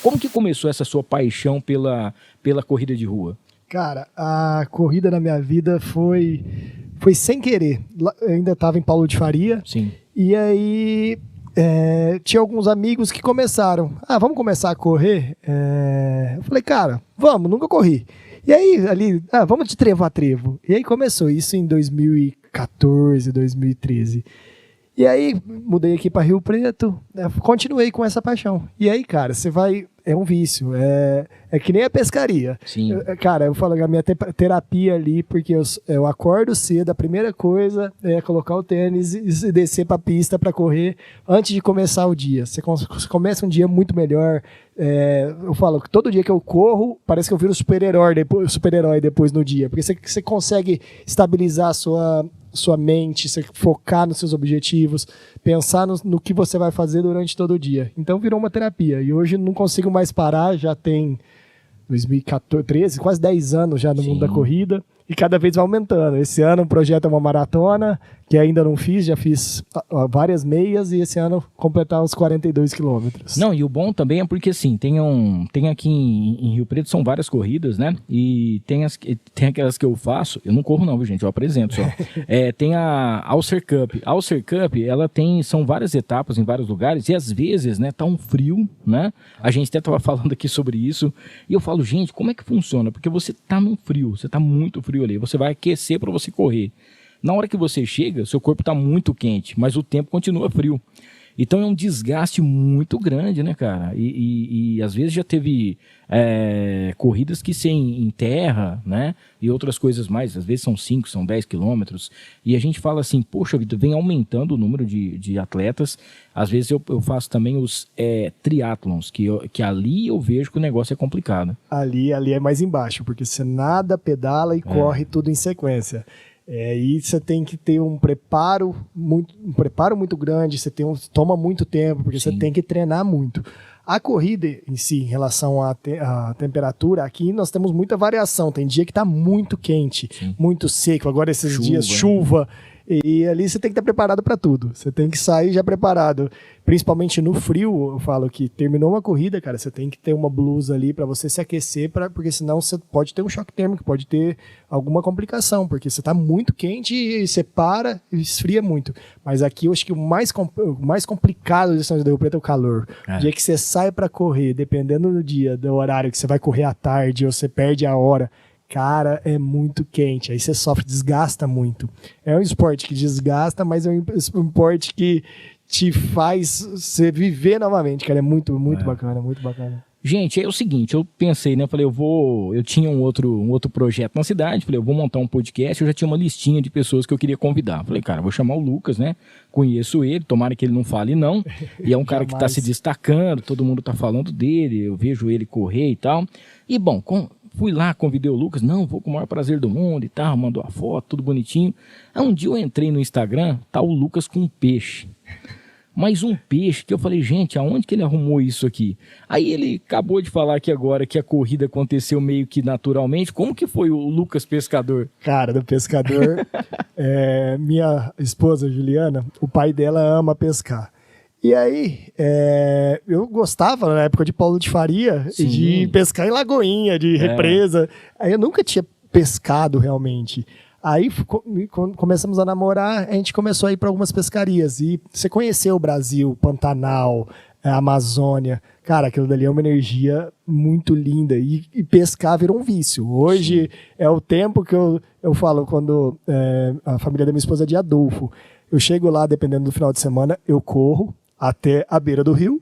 Como que começou essa sua paixão pela corrida de rua? Cara, a corrida na minha vida foi sem querer. Eu ainda estava em Paulo de Faria. Sim. E aí tinha alguns amigos que começaram. Vamos começar a correr? Eu falei, cara, vamos, nunca corri. E aí, ali, vamos de trevo a trevo. E aí começou isso em 2014, 2013. E aí, mudei aqui para Rio Preto, continuei com essa paixão. E aí, cara, você vai... É um vício, é que nem a pescaria. Sim. Cara, eu falo que a minha terapia ali, porque eu acordo cedo, a primeira coisa é colocar o tênis e descer para a pista para correr antes de começar o dia. Você começa um dia muito melhor. Eu falo que todo dia que eu corro, parece que eu viro super-herói depois no dia, porque você consegue estabilizar a sua mente, você focar nos seus objetivos, pensar no que você vai fazer durante todo o dia. Então virou uma terapia. E hoje não consigo mais parar, já tem 2014, quase 10 anos já no mundo da corrida, e cada vez vai aumentando. Esse ano o projeto é uma maratona, que ainda não fiz, já fiz várias meias, e esse ano completar os 42 quilômetros. Não, e o bom também é porque, assim, tem aqui em Rio Preto, são várias corridas, né? E tem aquelas que eu faço, eu não corro não, viu, gente? Eu apresento só. Tem a Alcer Cup. A Alcer Cup, são várias etapas em vários lugares, e às vezes, né, tá um frio, né? A gente até tava falando aqui sobre isso, e eu falo, gente, como é que funciona? Porque você tá num frio, você tá muito frio ali, você vai aquecer para você correr. Na hora que você chega, seu corpo está muito quente, mas o tempo continua frio. Então é um desgaste muito grande, né, cara? E às vezes já teve corridas que em terra, né? E outras coisas mais, às vezes são 5, são 10 quilômetros. E a gente fala assim, poxa vida, vem aumentando o número de atletas. Às vezes eu faço também os triatlons, que ali eu vejo que o negócio é complicado. Ali é mais embaixo, porque você nada, pedala e corre tudo em sequência. E você tem que ter um preparo muito grande, toma muito tempo, porque Sim. Você tem que treinar muito. A corrida em si, em relação à temperatura, aqui nós temos muita variação. Tem dia que está muito quente, Sim. Muito seco, agora esses dias chuva. E ali você tem que estar preparado para tudo. Você tem que sair já preparado. Principalmente no frio, eu falo que terminou uma corrida, cara, você tem que ter uma blusa ali para você se aquecer, porque senão você pode ter um choque térmico, pode ter alguma complicação, porque você está muito quente e você para e esfria muito. Mas aqui eu acho que o mais complicado de São José do Rio Preto é o calor. O dia que você sai para correr, dependendo do dia, do horário que você vai correr à tarde ou você perde a hora, cara, é muito quente, aí você sofre, desgasta muito. É um esporte que desgasta, mas é um esporte que te faz você viver novamente, cara, é muito bacana, muito bacana. Gente, é o seguinte, eu pensei, né, falei, eu tinha um outro projeto na cidade, falei, eu vou montar um podcast, eu já tinha uma listinha de pessoas que eu queria convidar. Falei, cara, vou chamar o Lucas, né, conheço ele, tomara que ele não fale não, e é um cara que tá se destacando, todo mundo tá falando dele, eu vejo ele correr e tal, e bom, fui lá, convidei o Lucas, vou com o maior prazer do mundo e tal, mandou a foto, tudo bonitinho. Aí um dia eu entrei no Instagram, tá o Lucas com um peixe. Mas um peixe que eu falei, gente, aonde que ele arrumou isso aqui? Aí ele acabou de falar aqui agora que a corrida aconteceu meio que naturalmente. Como que foi o Lucas pescador? Cara, do pescador, minha esposa Juliana, o pai dela ama pescar. E aí, eu gostava, na época de Paulo de Faria, Sim. de pescar em lagoinha, de represa. Aí eu nunca tinha pescado realmente. Aí, quando começamos a namorar, a gente começou a ir para algumas pescarias. E você conheceu o Brasil, Pantanal, a Amazônia. Cara, aquilo dali é uma energia muito linda. E pescar virou um vício. Hoje Sim. é o tempo que eu falo, quando a família da minha esposa é de Adolfo. Eu chego lá, dependendo do final de semana, eu corro até a beira do rio,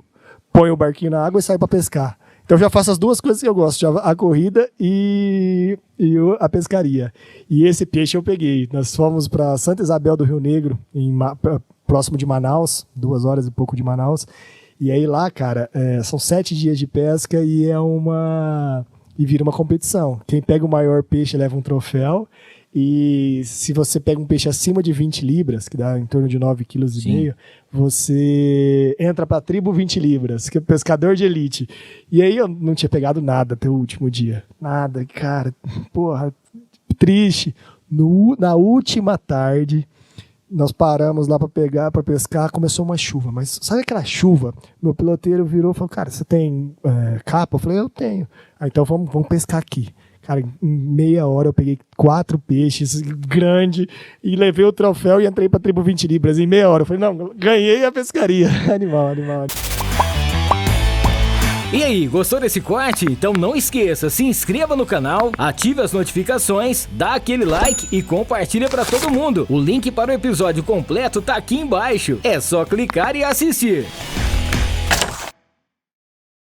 ponho o barquinho na água e saio para pescar. Então eu já faço as duas coisas que eu gosto, a corrida e a pescaria. E esse peixe eu peguei. Nós fomos para Santa Isabel do Rio Negro, próximo de Manaus, 2 horas e pouco de Manaus. E aí lá, cara, são 7 dias de pesca e vira uma competição. Quem pega o maior peixe leva um troféu. E se você pega um peixe acima de 20 libras, que dá em torno de 9,5 kg, você entra para a tribo 20 libras, que é pescador de elite. E aí eu não tinha pegado nada até o último dia. Nada, cara, porra, triste. Na última tarde, nós paramos lá pra pescar, começou uma chuva, mas sabe aquela chuva? Meu piloteiro virou e falou, cara, você tem capa? Eu falei, eu tenho. Então vamos pescar aqui. Cara, em meia hora eu peguei 4 peixes grande e levei o troféu e entrei pra tribo 20 libras. Em meia hora eu falei, não, ganhei a pescaria. Animal. E aí, gostou desse corte? Então não esqueça, se inscreva no canal, ative as notificações, dá aquele like e compartilha pra todo mundo. O link para o episódio completo tá aqui embaixo. É só clicar e assistir.